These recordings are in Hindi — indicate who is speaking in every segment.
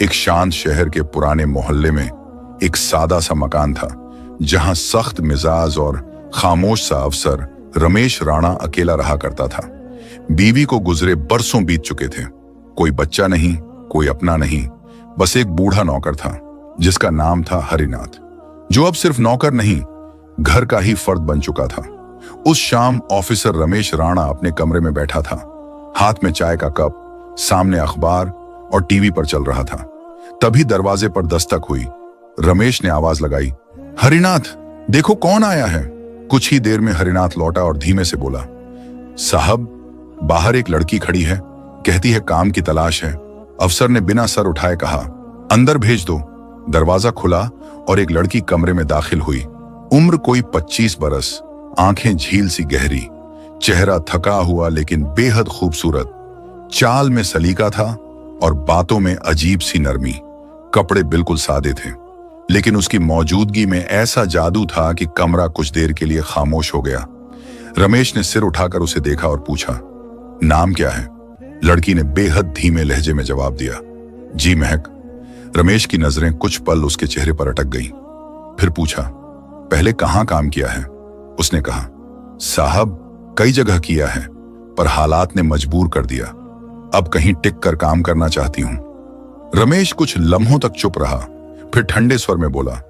Speaker 1: एक शांत शहर के पुराने मोहल्ले में एक सादा सा मकान था, जहां सख्त मिजाज और खामोश सा अफसर रमेश राणा अकेला रहा करता था। बीवी को गुजरे बरसों बीत चुके थे। कोई बच्चा नहीं, कोई अपना नहीं, बस एक बूढ़ा नौकर था जिसका नाम था हरिनाथ, जो अब सिर्फ नौकर नहीं, घर का ही फर्द बन चुका था। उस शाम ऑफिसर रमेश राणा अपने कमरे में बैठा था, हाथ में चाय का कप, सामने अखबार और टीवी पर चल रहा था। तभी दरवाजे पर दस्तक हुई। रमेश ने आवाज लगाई, हरिनाथ, देखो कौन आया है। कुछ ही देर में हरिनाथ लौटा और धीमे से बोला, साहब, बाहर एक लड़की खड़ी है, कहती है काम की तलाश है। अफसर ने बिना सर उठाए कहा, अंदर भेज दो। दरवाजा खुला और एक लड़की कमरे में दाखिल हुई। उम्र कोई 25 बरस, आंखें झील सी गहरी, चेहरा थका हुआ लेकिन बेहद खूबसूरत। चाल में सलीका था और बातों में अजीब सी नरमी। कपड़े बिल्कुल सादे थे, लेकिन उसकी मौजूदगी में ऐसा जादू था कि कमरा कुछ देर के लिए खामोश हो गया। रमेश ने सिर उठाकर उसे देखा और पूछा, नाम क्या है? लड़की ने बेहद धीमे लहजे में जवाब दिया, जी महक। रमेश की नजरें कुछ पल उसके चेहरे पर अटक गईं। फिर पूछा, पहले कहां काम किया है? उसने कहा, साहब, कई जगह किया है, पर हालात ने मजबूर कर दिया। अब कहीं टिक कर काम करना चाहती हूं। रमेश कुछ लम्हों तक चुप रहा, फिर ठंडे स्वर में बोला,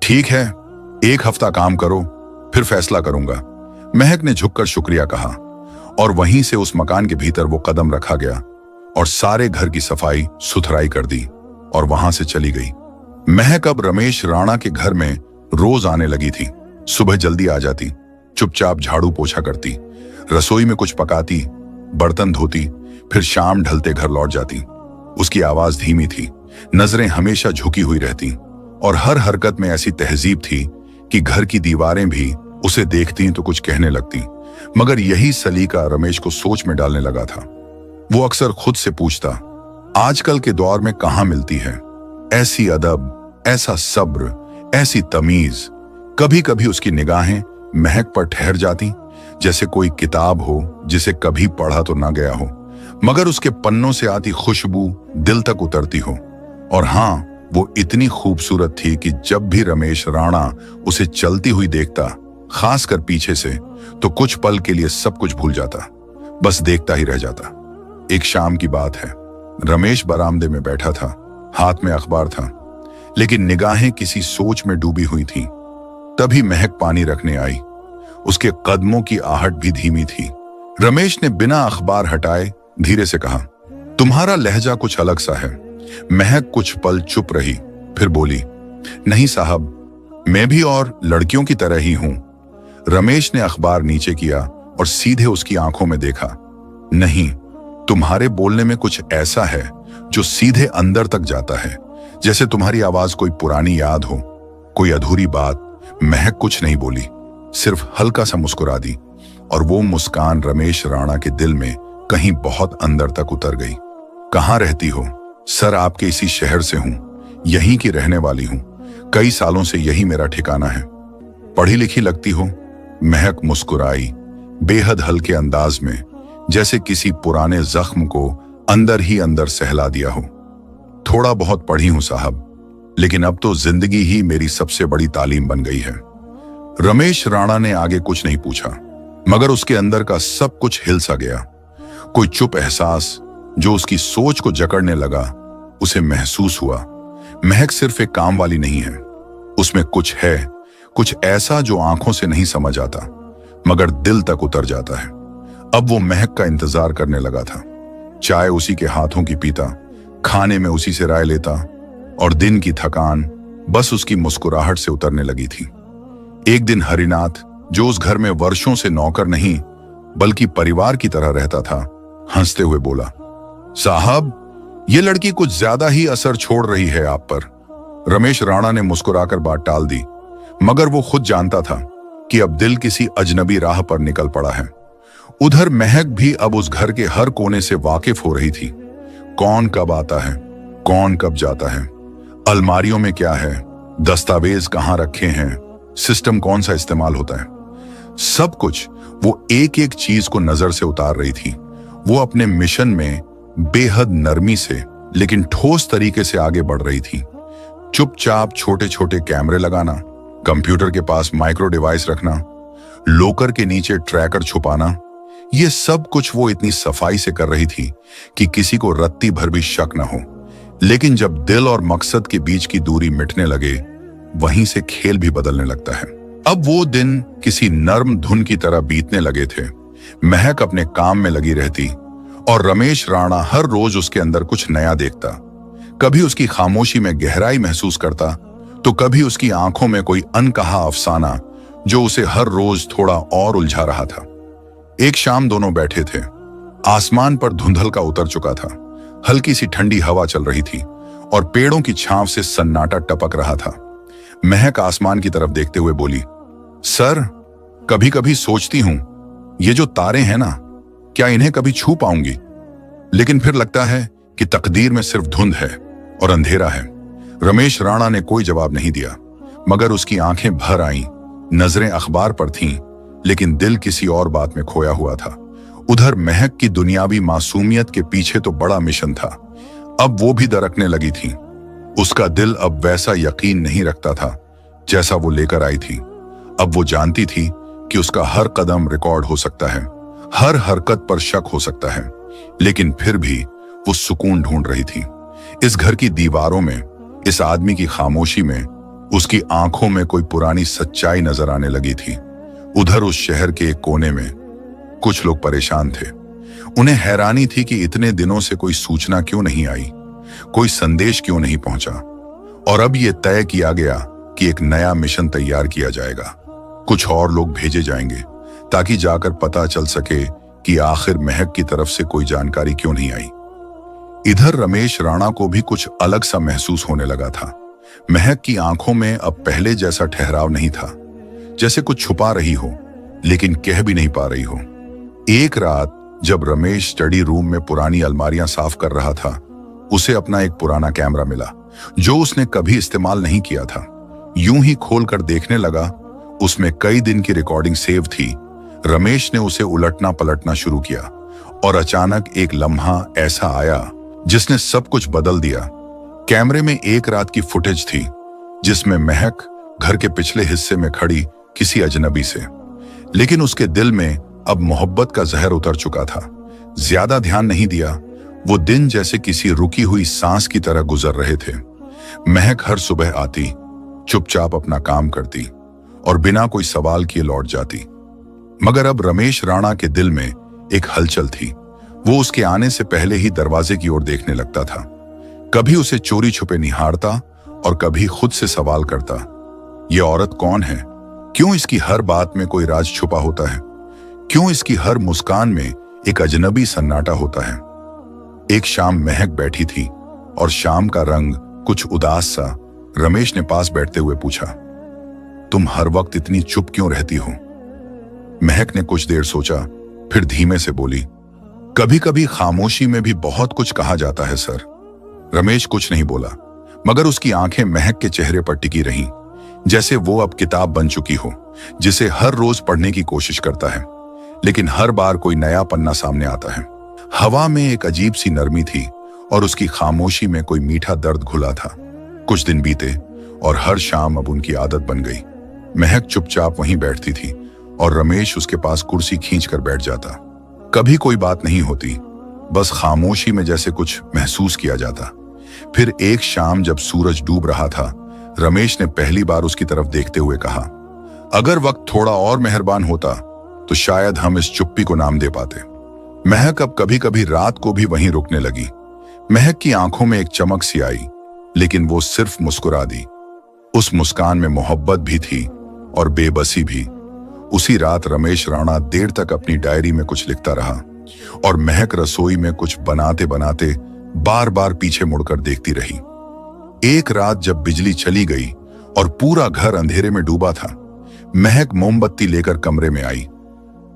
Speaker 1: ठीक है, 1 हफ्ता काम करो, फिर फैसला करूंगा। महक ने झुककर शुक्रिया कहा और वहीं से उस मकान के भीतर वो कदम रखा गया और सारे घर की सफाई सुथराई कर दी और वहां से चली गई। महक अब रमेश राणा के घर में रोज आने लगी थी। सुबह जल्दी आ जाती, चुपचाप झाड़ू पोछा करती, रसोई में कुछ पकाती, बर्तन धोती, फिर शाम ढलते घर लौट जाती। उसकी आवाज धीमी थी, नजरें हमेशा झुकी हुई रहती और हर हरकत में ऐसी तहजीब थी कि घर की दीवारें भी उसे देखती तो कुछ कहने लगती। मगर यही सलीका रमेश को सोच में डालने लगा था। वो अक्सर खुद से पूछता, आजकल के दौर में कहां मिलती है ऐसी अदब, ऐसा सब्र, ऐसी तमीज। कभी कभी उसकी निगाहें महक पर ठहर जाती, जैसे कोई किताब हो जिसे कभी पढ़ा तो ना गया हो, मगर उसके पन्नों से आती खुशबू दिल तक उतरती हो। और हां, वो इतनी खूबसूरत थी कि जब भी रमेश राणा उसे चलती हुई देखता, खासकर पीछे से, तो कुछ पल के लिए सब कुछ भूल जाता, बस देखता ही रह जाता। एक शाम की बात है, रमेश बरामदे में बैठा था, हाथ में अखबार था, लेकिन निगाहें किसी सोच में डूबी हुई थीं। तभी महक पानी रखने आई। उसके कदमों की आहट भी धीमी थी। रमेश ने बिना अखबार हटाए धीरे से कहा, तुम्हारा लहजा कुछ अलग सा है। महक कुछ पल चुप रही, फिर बोली, नहीं साहब, मैं भी और लड़कियों की तरह ही हूं। रमेश ने अखबार नीचे किया और सीधे उसकी आंखों में देखा। नहीं, तुम्हारे बोलने में कुछ ऐसा है जो सीधे अंदर तक जाता है, जैसे तुम्हारी आवाज कोई पुरानी याद हो, कोई अधूरी बात। महक कुछ नहीं बोली, सिर्फ हल्का सा मुस्कुरा दी और वो मुस्कान रमेश राणा के दिल में कहीं बहुत अंदर तक उतर गई। कहाँ रहती हो? सर, आपके इसी शहर से हूं, यहीं की रहने वाली हूं, कई सालों से यही मेरा ठिकाना है। पढ़ी लिखी लगती हो? महक मुस्कुराई, बेहद हल्के अंदाज में, जैसे किसी पुराने जख्म को अंदर ही अंदर सहला दिया हो। थोड़ा बहुत पढ़ी हूं साहब, लेकिन अब तो जिंदगी ही मेरी सबसे बड़ी तालीम बन गई है। रमेश राणा ने आगे कुछ नहीं पूछा, मगर उसके अंदर का सब कुछ हिल सा गया। कोई चुप एहसास जो उसकी सोच को जकड़ने लगा, उसे महसूस हुआ। महक सिर्फ एक काम वाली नहीं है, उसमें कुछ है, कुछ ऐसा जो आंखों से नहीं समझ आता, मगर दिल तक उतर जाता है। अब वो महक का इंतजार करने लगा था। चाय उसी के हाथों की पीता, खाने में उसी से राय लेता और दिन की थकान बस उसकी मुस्कुराहट से उतरने लगी थी। एक दिन हरिनाथ, जो उस घर में वर्षों से नौकर नहीं बल्कि परिवार की तरह रहता था, हंसते हुए बोला, साहब, ये लड़की कुछ ज्यादा ही असर छोड़ रही है आप पर। रमेश राणा ने मुस्कुराकर बात टाल दी, मगर वो खुद जानता था कि अब दिल किसी अजनबी राह पर निकल पड़ा है। उधर महक भी अब उस घर के हर कोने से वाकिफ हो रही थी। कौन कब आता है, कौन कब जाता है, अलमारियों में क्या है, दस्तावेज कहां रखे हैं, सिस्टम कौन सा इस्तेमाल होता है, सब कुछ वो एक एक चीज को नजर से उतार रही थी। वो अपने मिशन में बेहद नरमी से लेकिन ठोस तरीके से आगे बढ़ रही थी। चुपचाप छोटे छोटे कैमरे लगाना, कंप्यूटर के पास माइक्रो डिवाइस रखना, लोकर के नीचे ट्रैकर छुपाना, ये सब कुछ वो इतनी सफाई से कर रही थी कि किसी को रत्ती भर भी शक न हो। लेकिन जब दिल और मकसद के बीच की दूरी मिटने लगे, वहीं से खेल भी बदलने लगता है। अब वो दिन किसी नर्म धुन की तरह बीतने लगे थे। महक अपने काम में लगी रहती और रमेश राणा हर रोज उसके अंदर कुछ नया देखता। कभी उसकी खामोशी में गहराई महसूस करता, तो कभी उसकी आंखों में कोई अनकहा अफसाना जो उसे हर रोज थोड़ा और उलझा रहा था। एक शाम दोनों बैठे थे। आसमान पर धुंधल का उतर चुका था, हल्की सी ठंडी हवा चल रही थी और पेड़ों की छांव से सन्नाटा टपक रहा था। महक आसमान की तरफ देखते हुए बोली, सर, कभी कभी सोचती हूं ये जो तारे हैं ना, क्या इन्हें कभी छू पाऊंगी? लेकिन फिर लगता है कि तकदीर में सिर्फ धुंध है और अंधेरा है। रमेश राणा ने कोई जवाब नहीं दिया, मगर उसकी आंखें भर आईं। नजरें अखबार पर थीं, लेकिन दिल किसी और बात में खोया हुआ था। उधर महक की दुनियावी मासूमियत के पीछे तो बड़ा मिशन था, अब वो भी दरकने लगी थी। उसका दिल अब वैसा यकीन नहीं रखता था जैसा वो लेकर आई थी। अब वो जानती थी कि उसका हर कदम रिकॉर्ड हो सकता है, हर हरकत पर शक हो सकता है, लेकिन फिर भी वो सुकून ढूंढ रही थी। इस घर की दीवारों में, इस आदमी की खामोशी में, उसकी आंखों में कोई पुरानी सच्चाई नजर आने लगी थी। उधर उस शहर के एक कोने में कुछ लोग परेशान थे। उन्हें हैरानी थी कि इतने दिनों से कोई सूचना क्यों नहीं आई, कोई संदेश क्यों नहीं पहुंचा। और अब यह तय किया गया कि एक नया मिशन तैयार किया जाएगा। कुछ और लोग भेजे जाएंगे ताकि जाकर पता चल सके कि आखिर महक की तरफ से कोई जानकारी क्यों नहीं आई। इधर रमेश राणा को भी कुछ अलग सा महसूस होने लगा था। महक की आंखों में अब पहले जैसा ठहराव नहीं था, जैसे कुछ छुपा रही हो लेकिन कह भी नहीं पा रही हो। एक रात जब रमेश स्टडी रूम में पुरानी अलमारियां साफ कर रहा था, उसे अपना एक पुराना कैमरा मिला जो उसने कभी इस्तेमाल नहीं किया था। यूं ही खोलकर देखने लगा, उसमें कई दिन की रिकॉर्डिंग सेव थी। रमेश ने उसे उलटना पलटना शुरू किया और अचानक एक लम्हा ऐसा आया जिसने सब कुछ बदल दिया। कैमरे में एक रात की फुटेज थी जिसमें महक घर के पिछले हिस्से में खड़ी किसी अजनबी से, लेकिन उसके दिल में अब मोहब्बत का जहर उतर चुका था। ज्यादा ध्यान नहीं दिया। वो दिन जैसे किसी रुकी हुई सांस की तरह गुजर रहे थे। महक हर सुबह आती, चुपचाप अपना काम करती और बिना कोई सवाल किए लौट जाती। मगर अब रमेश राणा के दिल में एक हलचल थी। वो उसके आने से पहले ही दरवाजे की ओर देखने लगता था। कभी उसे चोरी छुपे निहारता और कभी खुद से सवाल करता, ये औरत कौन है? क्यों इसकी हर बात में कोई राज छुपा होता है? क्यों इसकी हर मुस्कान में एक अजनबी सन्नाटा होता है? एक शाम महक बैठी थी और शाम का रंग कुछ उदास सा। रमेश ने पास बैठते हुए पूछा, तुम हर वक्त इतनी चुप क्यों रहती हो? महक ने कुछ देर सोचा, फिर धीमे से बोली, कभी कभी खामोशी में भी बहुत कुछ कहा जाता है सर। रमेश कुछ नहीं बोला, मगर उसकी आंखें महक के चेहरे पर टिकी रहीं, जैसे वो अब किताब बन चुकी हो जिसे हर रोज पढ़ने की कोशिश करता है, लेकिन हर बार कोई नया पन्ना सामने आता है। हवा में एक अजीब सी नरमी थी और उसकी खामोशी में कोई मीठा दर्द घुला था। कुछ दिन बीते और हर शाम अब उनकी आदत बन गई। महक चुपचाप वहीं बैठती थी और रमेश उसके पास कुर्सी खींचकर बैठ जाता। कभी कोई बात नहीं होती, बस खामोशी में जैसे कुछ महसूस किया जाता। फिर एक शाम जब सूरज डूब रहा था, रमेश ने पहली बार उसकी तरफ देखते हुए कहा, अगर वक्त थोड़ा और मेहरबान होता तो शायद हम इस चुप्पी को नाम दे पाते। महक अब कभी कभी रात को भी वहीं रुकने लगी। महक की आंखों में एक चमक सी आई, लेकिन वो सिर्फ मुस्कुरा दी। उस मुस्कान में मोहब्बत भी थी और बेबसी भी। उसी रात रमेश राणा देर तक अपनी डायरी में कुछ लिखता रहा और महक रसोई में कुछ बनाते बनाते बार बार पीछे मुड़कर देखती रही। एक रात जब बिजली चली गई और पूरा घर अंधेरे में डूबा था, महक मोमबत्ती लेकर कमरे में आई।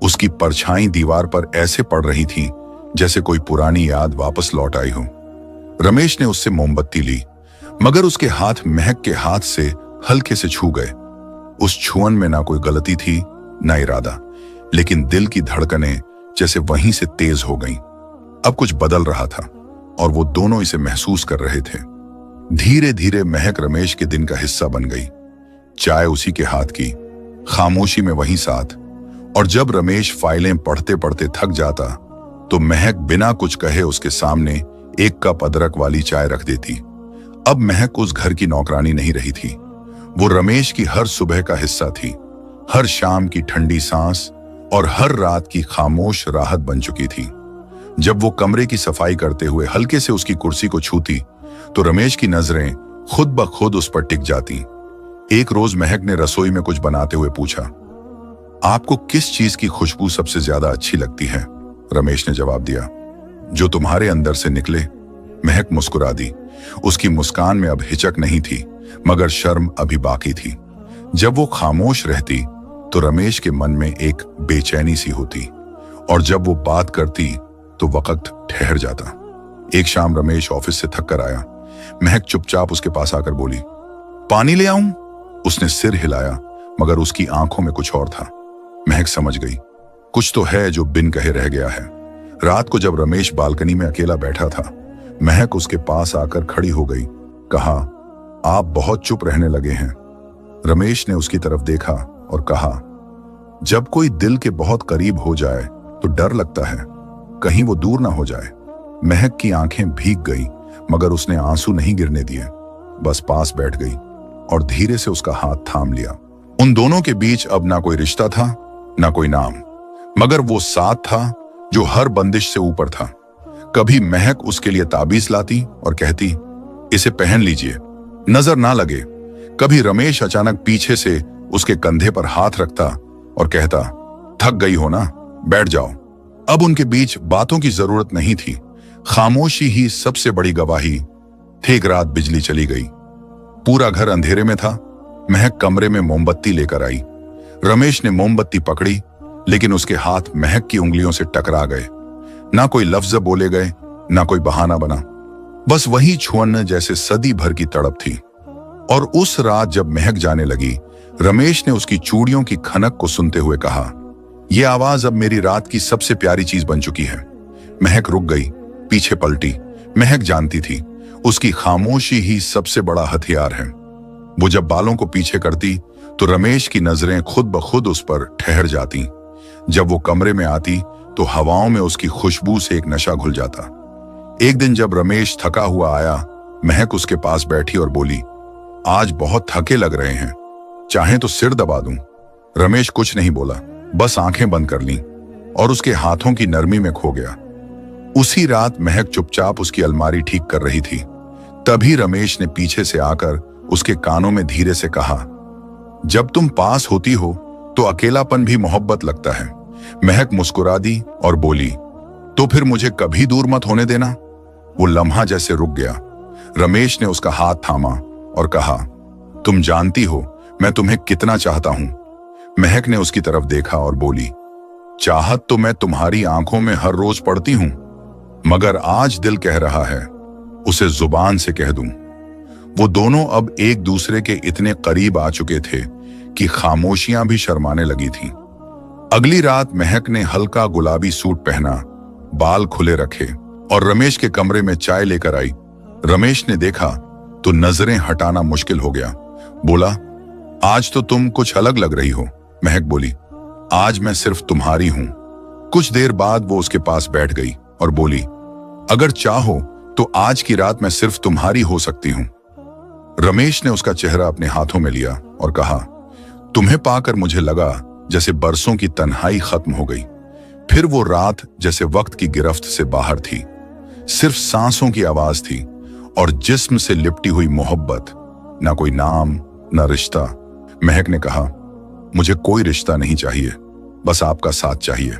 Speaker 1: उसकी परछाई दीवार पर ऐसे पड़ रही थी जैसे कोई पुरानी याद वापस लौट आई हो। रमेश ने उससे मोमबत्ती ली, मगर उसके हाथ महक के हाथ से हल्के से छू गए। उस छुअन में ना कोई गलती थी ना इरादा, लेकिन दिल की धड़कनें जैसे वहीं से तेज हो गईं। अब कुछ बदल रहा था और वो दोनों इसे महसूस कर रहे थे। धीरे धीरे महक रमेश के दिन का हिस्सा बन गई। चाय उसी के हाथ की, खामोशी में वही साथ। और जब रमेश फाइलें पढ़ते पढ़ते थक जाता तो महक बिना कुछ कहे उसके सामने एक कप अदरक वाली चाय रख देती। अब महक उस घर की नौकरानी नहीं रही थी, वो रमेश की हर सुबह का हिस्सा थी, हर शाम की ठंडी सांस और हर रात की खामोश राहत बन चुकी थी। जब वो कमरे की सफाई करते हुए हल्के से उसकी कुर्सी को छूती तो रमेश की नजरें खुद ब खुद उस पर टिक जाती। एक रोज महक ने रसोई में कुछ बनाते हुए पूछा, आपको किस चीज की खुशबू सबसे ज्यादा अच्छी लगती है? रमेश ने जवाब दिया, जो तुम्हारे अंदर से निकले। महक मुस्कुरा दी। उसकी मुस्कान में अब हिचक नहीं थी, मगर शर्म अभी बाकी थी। जब वो खामोश रहती तो रमेश के मन में एक बेचैनी सी होती, और जब वो बात करती तो वक्त ठहर जाता। एक शाम रमेश ऑफिस से थक कर आया। महक चुपचाप उसके पास आकर बोली, पानी ले आऊं? उसने सिर हिलाया, मगर उसकी आंखों में कुछ और था। महक समझ गई, कुछ तो है जो बिन कहे रह गया है। रात को जब रमेश बालकनी में अकेला बैठा था, महक उसके पास आकर खड़ी हो गई। कहा, आप बहुत चुप रहने लगे हैं। रमेश ने उसकी तरफ देखा और कहा, जब कोई दिल के बहुत करीब हो जाए तो डर लगता है, कहीं वो दूर ना हो जाए। महक की आंखें भीग गई, मगर उसने आंसू नहीं गिरने दिए, बस पास बैठ गई और धीरे से उसका हाथ थाम लिया। उन दोनों के बीच अब ना कोई रिश्ता था, ना कोई नाम, मगर वो साथ था जो हर बंदिश से ऊपर था। कभी महक उसके लिए ताबीज लाती और कहती, इसे पहन लीजिए, नजर ना लगे। कभी रमेश अचानक पीछे से उसके कंधे पर हाथ रखता और कहता, थक गई हो ना, बैठ जाओ। अब उनके बीच बातों की जरूरत नहीं थी, खामोशी ही सबसे बड़ी गवाही। एक रात बिजली चली गई, पूरा घर अंधेरे में था। महक कमरे में मोमबत्ती लेकर आई। रमेश ने मोमबत्ती पकड़ी, लेकिन उसके हाथ महक की उंगलियों से टकरा गए। ना कोई लफ्ज बोले गए, ना कोई बहाना बना, बस वही छुअन जैसे सदी भर की तड़प थी। और उस रात जब महक जाने लगी, रमेश ने उसकी चूड़ियों की खनक को सुनते हुए कहा, यह आवाज अब मेरी रात की सबसे प्यारी चीज बन चुकी है। महक रुक गई, पीछे पलटी। महक जानती थी, उसकी खामोशी ही सबसे बड़ा हथियार है। वो जब बालों को पीछे करती तो रमेश की नजरें खुद ब खुद उस पर ठहर जाती। जब वो कमरे में आती तो हवाओं में उसकी खुशबू से एक नशा घुल जाता। एक दिन जब रमेश थका हुआ आया, महक उसके पास बैठी और बोली, आज बहुत थके लग रहे हैं, चाहे तो सिर दबा दूं। रमेश कुछ नहीं बोला, बस आंखें बंद कर लीं और उसके हाथों की नरमी में खो गया। उसी रात महक चुपचाप उसकी अलमारी ठीक कर रही थी। तभी रमेश ने पीछे से आकर उसके कानों में धीरे से कहा, जब तुम पास होती हो तो अकेलापन भी मोहब्बत लगता है। महक मुस्कुरा दी और बोली, तो फिर मुझे कभी दूर मत होने देना। वो लम्हा जैसे रुक गया। रमेश ने उसका हाथ थामा और कहा, तुम जानती हो मैं तुम्हें कितना चाहता हूं। महक ने उसकी तरफ देखा और बोली, चाहत तो मैं तुम्हारी आंखों में हर रोज पढ़ती हूं, मगर आज दिल कह रहा है उसे जुबान से कह दूं। वो दोनों अब एक दूसरे के इतने करीब आ चुके थे कि खामोशियां भी शर्माने लगी थीं। अगली रात महक ने हल्का गुलाबी सूट पहना, बाल खुले रखे और रमेश के कमरे में चाय लेकर आई। रमेश ने देखा तो नजरें हटाना मुश्किल हो गया। बोला, आज तो तुम कुछ अलग लग रही हो। महक बोली, आज मैं सिर्फ तुम्हारी हूं। कुछ देर बाद वो उसके पास बैठ गई और बोली, अगर चाहो तो आज की रात मैं सिर्फ तुम्हारी हो सकती हूं। रमेश ने उसका चेहरा अपने हाथों में लिया और कहा, तुम्हें पाकर मुझे लगा जैसे बरसों की तन्हाई खत्म हो गई। फिर वो रात जैसे वक्त की गिरफ्त से बाहर थी, सिर्फ सांसों की आवाज थी और जिस्म से लिपटी हुई मोहब्बत। ना कोई नाम, ना रिश्ता। महक ने कहा, मुझे कोई रिश्ता नहीं चाहिए, बस आपका साथ चाहिए।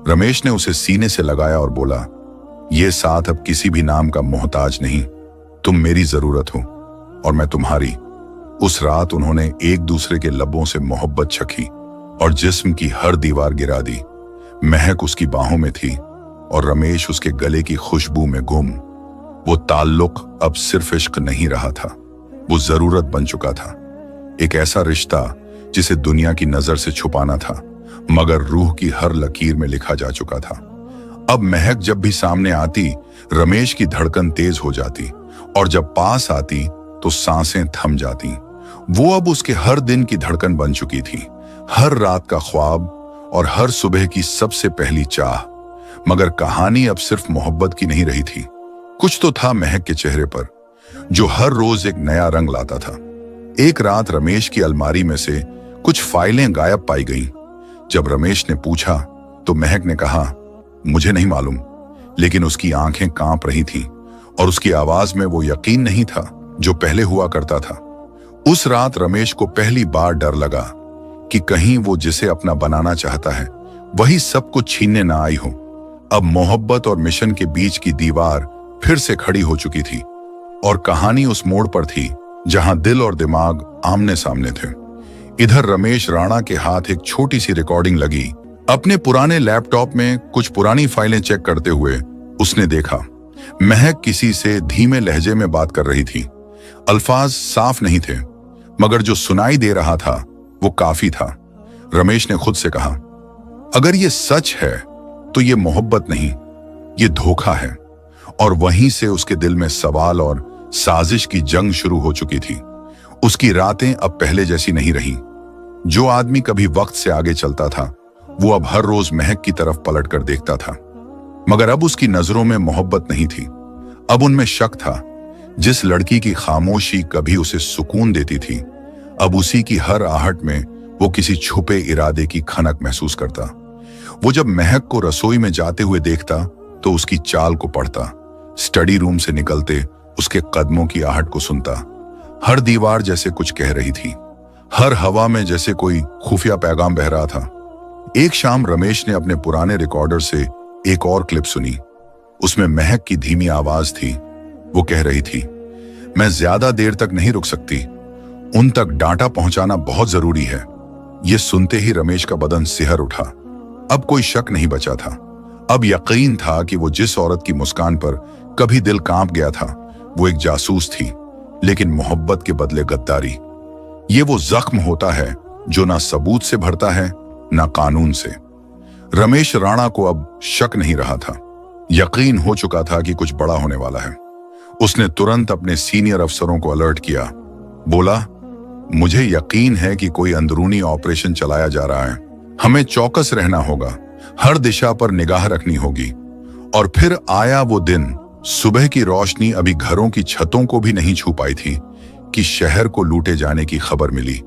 Speaker 1: रमेश ने उसे सीने से लगाया और बोला, यह साथ अब किसी भी नाम का मोहताज नहीं, तुम मेरी जरूरत हो और मैं तुम्हारी। उस रात उन्होंने एक दूसरे के लबों से मोहब्बत चखी और जिस्म की हर दीवार गिरा दी। महक उसकी बाहों में थी और रमेश उसके गले की खुशबू में गुम। वो ताल्लुक अब सिर्फ इश्क नहीं रहा था, वो जरूरत बन चुका था। एक ऐसा रिश्ता जिसे दुनिया की नजर से छुपाना था, मगर रूह की हर लकीर में लिखा जा चुका था। अब महक जब भी सामने आती, रमेश की धड़कन तेज हो जाती और जब पास आती तो सांसें थम जाती। वो अब उसके हर दिन की धड़कन बन चुकी थी, हर रात का ख्वाब और हर सुबह की सबसे पहली चाह। मगर कहानी अब सिर्फ मोहब्बत की नहीं रही थी। कुछ तो था महक के चेहरे पर जो हर रोज एक नया रंग लाता था। एक रात रमेश की अलमारी में से कुछ फाइलें गायब पाई गईं। जब रमेश ने पूछा तो महक ने कहा, मुझे नहीं मालूम, लेकिन उसकी आंखें कांप रही थीं और उसकी आवाज में वो यकीन नहीं था जो पहले हुआ करता था। उस रात रमेश को पहली बार डर लगा कि कहीं वो जिसे अपना बनाना चाहता है वही सब कुछ छीनने ना आई हो। अब मोहब्बत और मिशन के बीच की दीवार फिर से खड़ी हो चुकी थी और कहानी उस मोड़ पर थी जहां दिल और दिमाग आमने सामने थे। इधर रमेश राणा के हाथ एक छोटी सी रिकॉर्डिंग लगी। अपने पुराने लैपटॉप में कुछ पुरानी फाइलें चेक करते हुए उसने देखा महक किसी से धीमे लहजे में बात कर रही थी। अल्फाज साफ नहीं थे, मगर जो सुनाई दे रहा था वो काफी था। रमेश ने खुद से कहा, अगर ये सच है तो ये मोहब्बत नहीं, ये धोखा है। और वहीं से उसके दिल में सवाल और साजिश की जंग शुरू हो चुकी थी। उसकी रातें अब पहले जैसी नहीं रही। जो आदमी कभी वक्त से आगे चलता था वो अब हर रोज महक की तरफ पलट कर देखता था। मगर अब उसकी नजरों में मोहब्बत नहीं थी, अब उनमें शक था। जिस लड़की की खामोशी कभी उसे सुकून देती थी, अब उसी की हर आहट में वो किसी छुपे इरादे की खनक महसूस करता। वो जब महक को रसोई में जाते हुए देखता तो उसकी चाल को पढ़ता, स्टडी रूम से निकलते उसके कदमों की आहट को सुनता। हर दीवार जैसे कुछ कह रही थी, हर हवा में जैसे कोई खुफिया पैगाम बह रहा था। एक शाम रमेश ने अपने पुराने रिकॉर्डर से एक और क्लिप सुनी। उसमें महक की धीमी आवाज थी। वो कह रही थी, मैं ज्यादा देर तक नहीं रुक सकती, उन तक डांटा पहुंचाना बहुत जरूरी है। ये सुनते ही रमेश का बदन सिहर उठा। अब कोई शक नहीं बचा था। अब यकीन था कि वो जिस औरत की मुस्कान पर कभी दिल कांप गया था वो एक जासूस थी, लेकिन मोहब्बत के बदले गद्दारी। ये वो जख्म होता है जो ना सबूत से भरता है ना कानून से। रमेश राणा को अब शक नहीं रहा था, यकीन हो चुका था कि कुछ बड़ा होने वाला है। उसने तुरंत अपने सीनियर अफसरों को अलर्ट किया। बोला, मुझे यकीन है कि कोई अंदरूनी ऑपरेशन चलाया जा रहा है। हमें चौकस रहना होगा, हर दिशा पर निगाह रखनी होगी। और फिर आया वो दिन। सुबह की रोशनी अभी घरों की छतों को भी नहीं छू पाई थी कि शहर को लूटे जाने की खबर मिली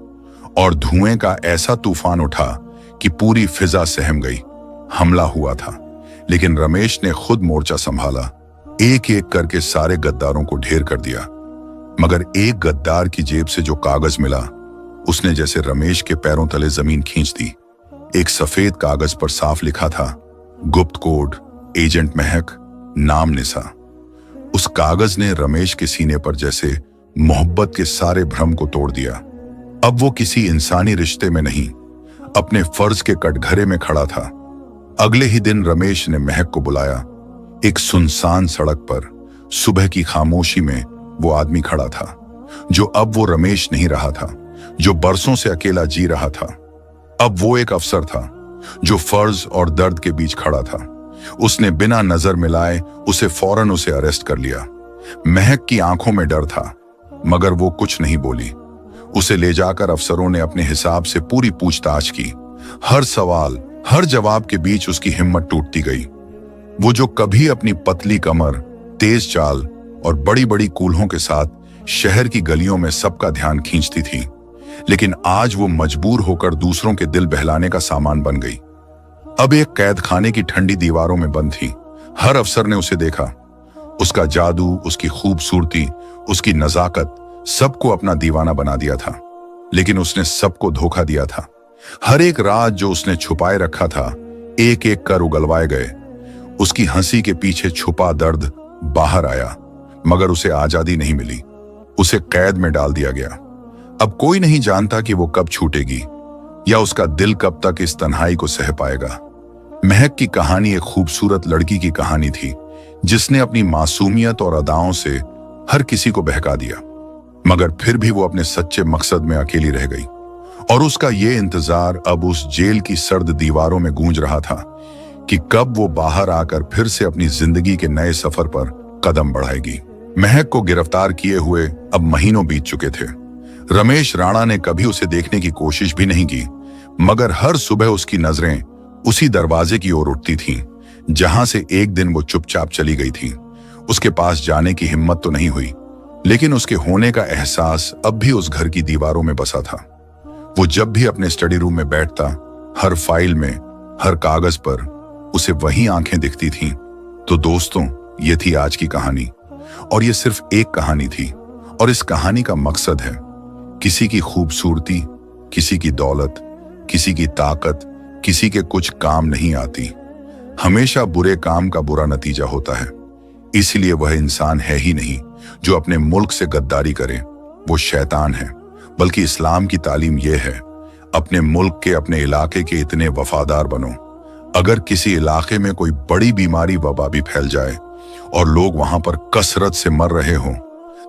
Speaker 1: और धुएं का ऐसा तूफान उठा कि पूरी फिजा सहम गई। हमला हुआ था, लेकिन रमेश ने खुद मोर्चा संभाला। एक एक करके सारे गद्दारों को ढेर कर दिया। मगर एक गद्दार की जेब से जो कागज मिला, उसने जैसे रमेश के पैरों तले जमीन खींच दी। एक सफेद कागज पर साफ लिखा था, गुप्त कोड, एजेंट महक, नाम निशा। उस कागज ने रमेश के सीने पर जैसे मोहब्बत के सारे भ्रम को तोड़ दिया। अब वो किसी इंसानी रिश्ते में नहीं, अपने फर्ज के कटघरे में खड़ा था। अगले ही दिन रमेश ने महक को बुलाया। एक सुनसान सड़क पर सुबह की खामोशी में वो आदमी खड़ा था, जो अब वो रमेश नहीं रहा था, जो बरसों से अकेला जी रहा था। अब वो एक अफसर था जो फर्ज और दर्द के बीच खड़ा था। उसने बिना नजर मिलाए उसे फौरन अरेस्ट कर लिया। महक की आंखों में डर था, मगर वो कुछ नहीं बोली। उसे ले जाकर अफसरों ने अपने हिसाब से पूरी पूछताछ की। हर सवाल, हर जवाब के बीच उसकी हिम्मत टूटती गई। वो जो कभी अपनी पतली कमर, तेज चाल और बड़ी बड़ी कूल्हों के साथ शहर की गलियों में सबका ध्यान खींचती थी, लेकिन आज वो मजबूर होकर दूसरों के दिल बहलाने का सामान बन गई। अब एक कैद खाने की ठंडी दीवारों में बंद थी। हर अफसर ने उसे देखा। उसका जादू, उसकी खूबसूरती, उसकी नजाकत सबको अपना दीवाना बना दिया था, लेकिन उसने सबको धोखा दिया था। हर एक राज जो उसने छुपाए रखा था, एक एक कर उगलवाए गए। उसकी हंसी के पीछे छुपा दर्द बाहर आया, मगर उसे आजादी नहीं मिली। उसे कैद में डाल दिया गया। अब कोई नहीं जानता कि वो कब छूटेगी या उसका दिल कब तक इस तन्हाई को सह पाएगा। महक की कहानी एक खूबसूरत लड़की की कहानी थी, जिसने अपनी मासूमियत और अदाओं से हर किसी को बहका दिया, मगर फिर भी वो अपने सच्चे मकसद में अकेली रह गई। और उसका ये इंतजार अब उस जेल की सर्द दीवारों में गूंज रहा था कि कब वो बाहर आकर फिर से अपनी जिंदगी के नए सफर पर कदम बढ़ाएगी। महक को गिरफ्तार किए हुए अब महीनों बीत चुके थे। रमेश राणा ने कभी उसे देखने की कोशिश भी नहीं की, मगर हर सुबह उसकी नजरें उसी दरवाजे की ओर उठती थीं, जहां से एक दिन वो चुपचाप चली गई थी। उसके पास जाने की हिम्मत तो नहीं हुई, लेकिन उसके होने का एहसास अब भी उस घर की दीवारों में बसा था। वो जब भी अपने स्टडी रूम में बैठता, हर फाइल में, हर कागज पर उसे वही आंखें दिखती थीं। तो दोस्तों, ये थी आज की कहानी, और ये सिर्फ एक कहानी थी, और इस कहानी का मकसद है किसी की खूबसूरती, किसी की दौलत, किसी की ताकत, किसी के कुछ काम नहीं आती। हमेशा बुरे काम का बुरा नतीजा होता है। इसलिए वह इंसान है ही नहीं जो अपने मुल्क से गद्दारी करे, वो शैतान है। बल्कि इस्लाम की तालीम यह है, अपने मुल्क के, अपने इलाके के इतने वफादार बनो। अगर किसी इलाके में कोई बड़ी बीमारी, वबा भी फैल जाए और लोग वहां पर कसरत से मर रहे हों,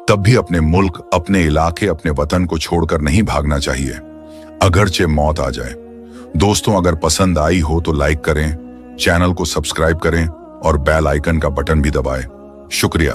Speaker 1: तब भी अपने मुल्क, अपने इलाके, अपने वतन को छोड़कर नहीं भागना चाहिए, अगरचे मौत आ जाए। दोस्तों, अगर पसंद आई हो तो लाइक करें, चैनल को सब्सक्राइब करें और बेल आइकन का बटन भी दबाएं। शुक्रिया।